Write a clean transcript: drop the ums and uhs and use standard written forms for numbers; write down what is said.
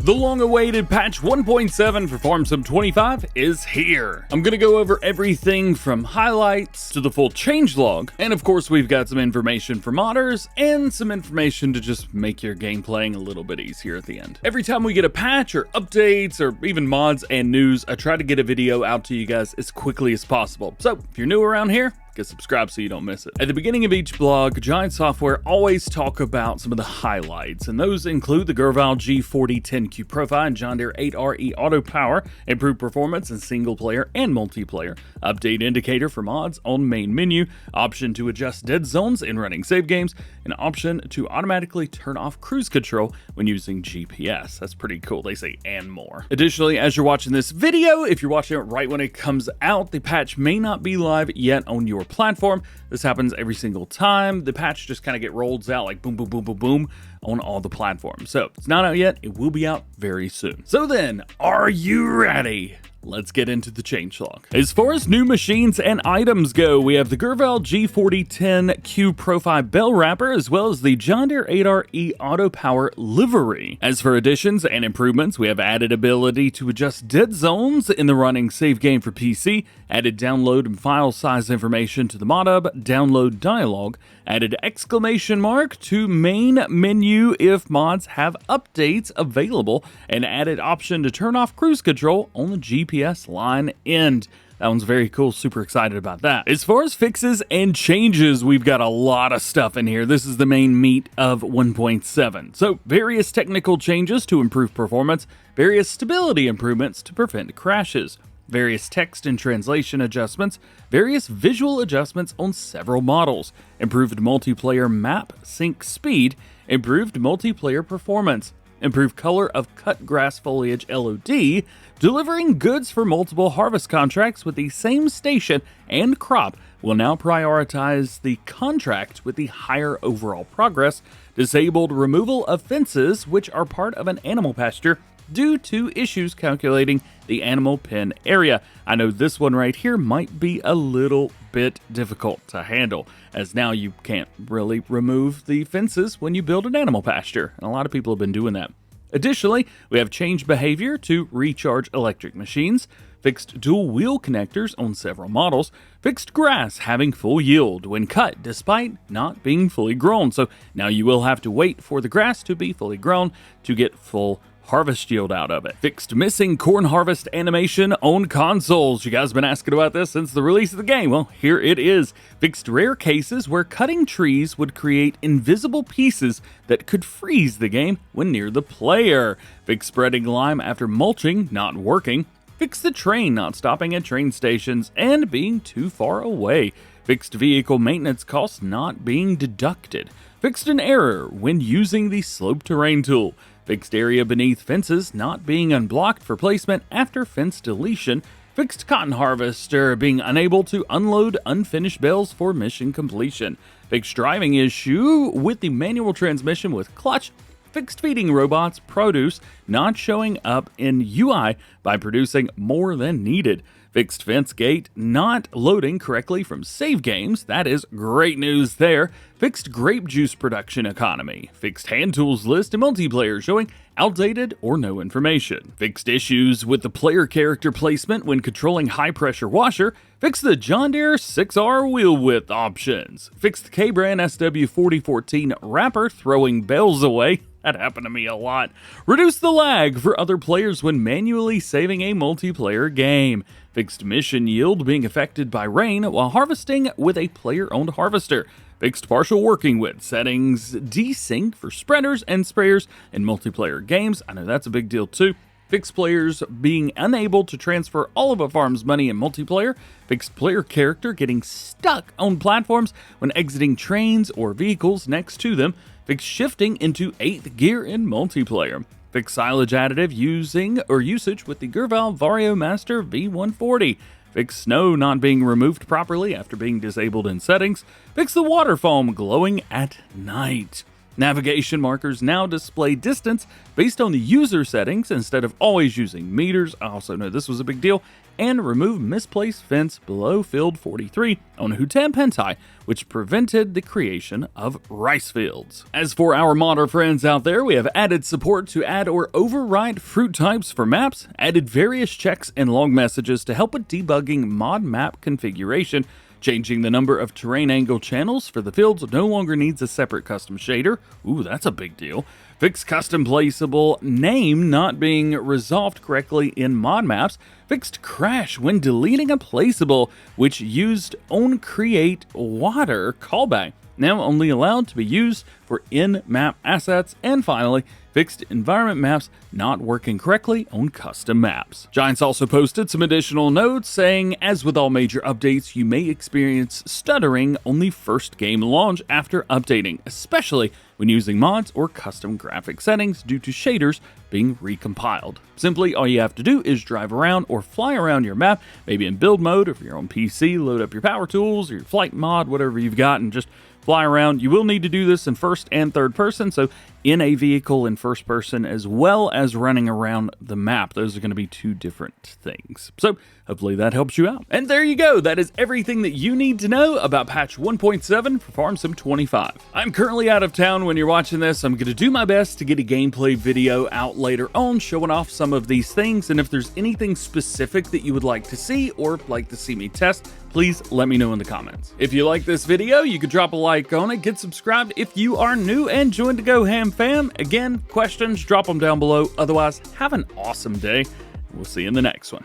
The long-awaited patch 1.7 for Farm Sim 25 is here. I'm gonna go over everything from highlights to the full changelog, and of course we've got some information for modders and some information to just make your game playing a little bit easier at the end. Every time we get a patch or updates or even mods and news, I try to get a video out to you guys as quickly as possible. So if you're new around here, get subscribed so you don't miss it. At the beginning of each blog, Giant Software always talk about some of the highlights, and those include the Gurval G4010Q Profile and John Deere 8RE Auto Power, improved performance in single player and multiplayer, update indicator for mods on main menu, option to adjust dead zones in running save games, an option to automatically turn off cruise control when using GPS. That's pretty cool. They say and more. Additionally, as you're watching this video, if you're watching it right when it comes out, the patch may not be live yet on your platform. This happens every single time. The patch just kind of get rolled out like boom, boom, boom, boom, boom on all the platforms. So it's not out yet. It will be out very soon. So then, are you ready? Let's get into the changelog. As far as new machines and items go, we have the Gurval G4010Q Profile Bell Wrapper, as well as the John Deere 8RE Auto Power Livery. As for additions and improvements, we have added ability to adjust dead zones in the running save game for PC, added download and file size information to the mod hub, download dialog, added exclamation mark to main menu if mods have updates available, and added option to turn off cruise control on the GPS line end. That one's very cool. Super excited about that. As far as fixes and changes, we've got a lot of stuff in here. This is the main meat of 1.7. So various technical changes to improve performance, various stability improvements to prevent crashes, various text and translation adjustments, various visual adjustments on several models, improved multiplayer map sync speed, improved multiplayer performance, improved color of cut grass foliage LOD, delivering goods for multiple harvest contracts with the same station and crop will now prioritize the contract with the higher overall progress, disabled removal of fences which are part of an animal pasture due to issues calculating the animal pen area. I know this one right here might be a little bit difficult to handle, as now you can't really remove the fences when you build an animal pasture, and a lot of people have been doing that. Additionally, we have changed behavior to recharge electric machines, fixed dual wheel connectors on several models, fixed grass having full yield when cut despite not being fully grown, so now you will have to wait for the grass to be fully grown to get full harvest yield out of it. Fixed missing corn harvest animation on consoles. You guys have been asking about this since the release of the game. Well, here it is. Fixed rare cases where cutting trees would create invisible pieces that could freeze the game when near the player. Fixed spreading lime after mulching not working. Fixed the train not stopping at train stations and being too far away. Fixed vehicle maintenance costs not being deducted. Fixed an error when using the slope terrain tool. Fixed area beneath fences not being unblocked for placement after fence deletion. Fixed cotton harvester being unable to unload unfinished bales for mission completion. Fixed driving issue with the manual transmission with clutch. Fixed feeding robots produce not showing up in UI by producing more than needed. Fixed fence gate not loading correctly from save games. That is great news there. Fixed grape juice production economy. Fixed hand tools list in multiplayer showing outdated or no information. Fixed issues with the player character placement when controlling high pressure washer. Fixed the John Deere 6R wheel width options. Fixed the K-Brand SW4014 wrapper throwing bells away. That happened to me a lot. Reduce the lag for other players when manually saving a multiplayer game. Fixed mission yield being affected by rain while harvesting with a player-owned harvester. Fixed partial working with settings desync for spreaders and sprayers in multiplayer games. I know that's a big deal too. Fixed players being unable to transfer all of a farm's money in multiplayer. Fixed player character getting stuck on platforms when exiting trains or vehicles next to them. Fixed shifting into 8th gear in multiplayer. Fixed silage additive usage with the Gurval Vario Master V140. Fixed snow not being removed properly after being disabled in settings. Fix the water foam glowing at night. Navigation markers now display distance based on the user settings instead of always using meters. I also know this was a big deal. And remove misplaced fence below field 43 on Hutan Pentai, which prevented the creation of rice fields. As for our modder friends out there, we have added support to add or override fruit types for maps, added various checks and log messages to help with debugging mod map configuration. Changing the number of terrain angle channels for the fields no longer needs a separate custom shader. Ooh, that's a big deal. Fixed custom placeable name not being resolved correctly in mod maps. Fixed crash when deleting a placeable which used onCreate water callback. Now only allowed to be used for in-map assets. And finally, fixed environment maps not working correctly on custom maps. Giants also posted some additional notes saying, as with all major updates, you may experience stuttering on the first game launch after updating, especially when using mods or custom graphic settings due to shaders being recompiled. Simply, all you have to do is drive around or fly around your map, maybe in build mode, or if you're on PC, load up your power tools or your flight mod, whatever you've got, and just fly around. You will need to do this in first and third person, so in a vehicle in first person as well as running around the map. Those are going to be two different things. So hopefully that helps you out. And there you go. That is everything that you need to know about patch 1.7 for Farm Sim 25. I'm currently out of town when you're watching this. I'm going to do my best to get a gameplay video out later on showing off some of these things. And if there's anything specific that you would like to see or like to see me test, please let me know in the comments. If you like this video, you could drop a like on it, get subscribed if you are new, and join DjGoHam fam. Again, questions, drop them down below. Otherwise, have an awesome day. We'll see you in the next one.